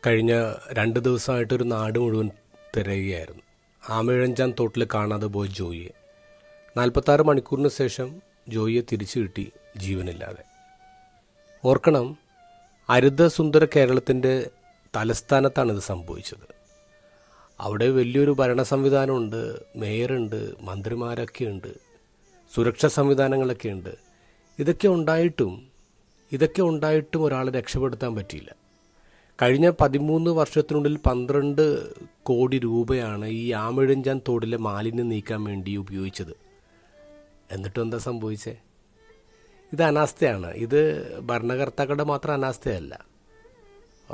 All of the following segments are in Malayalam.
കഴിഞ്ഞ 2 ദിവസമായിട്ടൊരു നാട് മുഴുവൻ തിരയുകയായിരുന്നു. ആമയിഴഞ്ചാൻ തോട്ടിൽ കാണാതെ പോയ ജോയിയെ 46 മണിക്കൂറിന് ശേഷം ജോയിയെ തിരിച്ചു കിട്ടി, ജീവനില്ലാതെ. ഓർക്കണം, ഹരിത സുന്ദര കേരളത്തിൻ്റെ തലസ്ഥാനത്താണിത് സംഭവിച്ചത്. അവിടെ വലിയൊരു ഭരണ സംവിധാനമുണ്ട്, മേയറുണ്ട്, മന്ത്രിമാരൊക്കെയുണ്ട്, സുരക്ഷാ സംവിധാനങ്ങളൊക്കെ ഉണ്ട്. ഇതൊക്കെ ഉണ്ടായിട്ടും ഒരാളെ രക്ഷപ്പെടുത്താൻ പറ്റിയില്ല. കഴിഞ്ഞ 13 വർഷത്തിനുള്ളിൽ 12 കോടി രൂപയാണ് ഈ ആമയിഴഞ്ചാൻ തോടിലെ മാലിന്യം നീക്കാൻ വേണ്ടി ഉപയോഗിച്ചത്. എന്നിട്ടും എന്താ സംഭവിച്ചേ? ഇത് അനാസ്ഥയാണ്. ഇത് ഭരണകർത്താക്കളുടെ മാത്രം അനാസ്ഥയല്ല.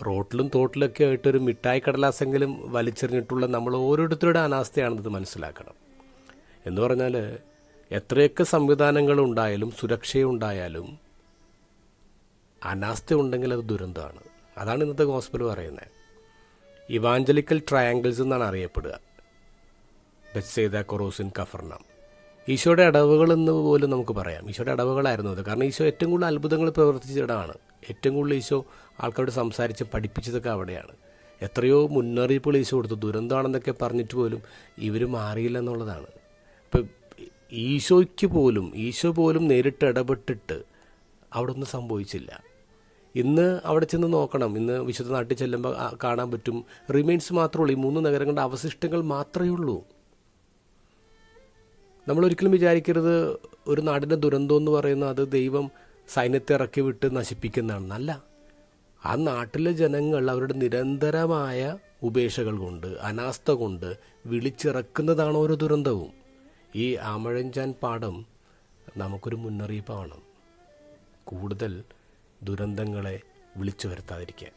റോട്ടിലും തോട്ടിലൊക്കെ ആയിട്ടൊരു മിഠായി കടലാസെങ്കിലും വലിച്ചെറിഞ്ഞിട്ടുള്ള നമ്മൾ ഓരോരുത്തരുടെ അനാസ്ഥയാണെന്നത് മനസ്സിലാക്കണം. എന്ന് പറഞ്ഞാൽ എത്രയൊക്കെ സംവിധാനങ്ങളുണ്ടായാലും സുരക്ഷയുണ്ടായാലും അനാസ്ഥ ഉണ്ടെങ്കിൽ അത് ദുരന്തമാണ്. അതാണ് ഇന്നത്തെ ഗോസ്പൽ പറയുന്നത്. ഇവാഞ്ചലിക്കൽ ട്രയാങ്കിൾസ് എന്നാണ് അറിയപ്പെടുക. ബെത്സേദ, കൊറോസിൻ, കഫർനാം. ഈശോയുടെ അടവുകളെന്ന് പോലും നമുക്ക് പറയാം. ഈശോയുടെ അടവുകളായിരുന്നു അത്. കാരണം ഈശോ ഏറ്റവും കൂടുതൽ അത്ഭുതങ്ങൾ പ്രവർത്തിച്ചിടമാണ്. ഏറ്റവും കൂടുതൽ ഈശോ ആൾക്കാരോട് സംസാരിച്ച് പഠിപ്പിച്ചതൊക്കെ അവിടെയാണ്. എത്രയോ മുന്നറിയിപ്പുകൾ ഈശോ കൊടുത്തു. ദുരന്തമാണെന്നൊക്കെ പറഞ്ഞിട്ട് പോലും ഇവർ മാറിയില്ല എന്നുള്ളതാണ്. ഇപ്പം ഈശോ പോലും നേരിട്ട് ഇടപെട്ടിട്ട് അവിടെ ഒന്നും സംഭവിച്ചില്ല. ഇന്ന് അവിടെ ചെന്ന് നോക്കണം. ഇന്ന് വിശുദ്ധ നാട്ടിൽ ചെല്ലുമ്പോൾ കാണാൻ പറ്റും, റിമൈൻസ് മാത്രമേ ഉള്ളൂ. ഈ 3 നഗരങ്ങളുടെ അവശിഷ്ടങ്ങൾ മാത്രമേ ഉള്ളൂ. നമ്മളൊരിക്കലും വിചാരിക്കരുത് ഒരു നാടിൻ്റെ ദുരന്തം എന്ന് പറയുന്നത് അത് ദൈവം സൈന്യത്തെ ഇറക്കി വിട്ട് നശിപ്പിക്കുന്നതാണ്. അല്ല, ആ നാട്ടിലെ ജനങ്ങൾ അവരുടെ നിരന്തരമായ ഉപേക്ഷകൾ കൊണ്ട്, അനാസ്ഥ കൊണ്ട് വിളിച്ചിറക്കുന്നതാണ് ഓരോ ദുരന്തവും. ഈ ആമയിഴഞ്ചാൻ പാടം നമുക്കൊരു മുന്നറിയിപ്പാണ്, കൂടുതൽ ദുരന്തങ്ങളെ വിളിച്ചു വരുത്താതിരിക്കാൻ.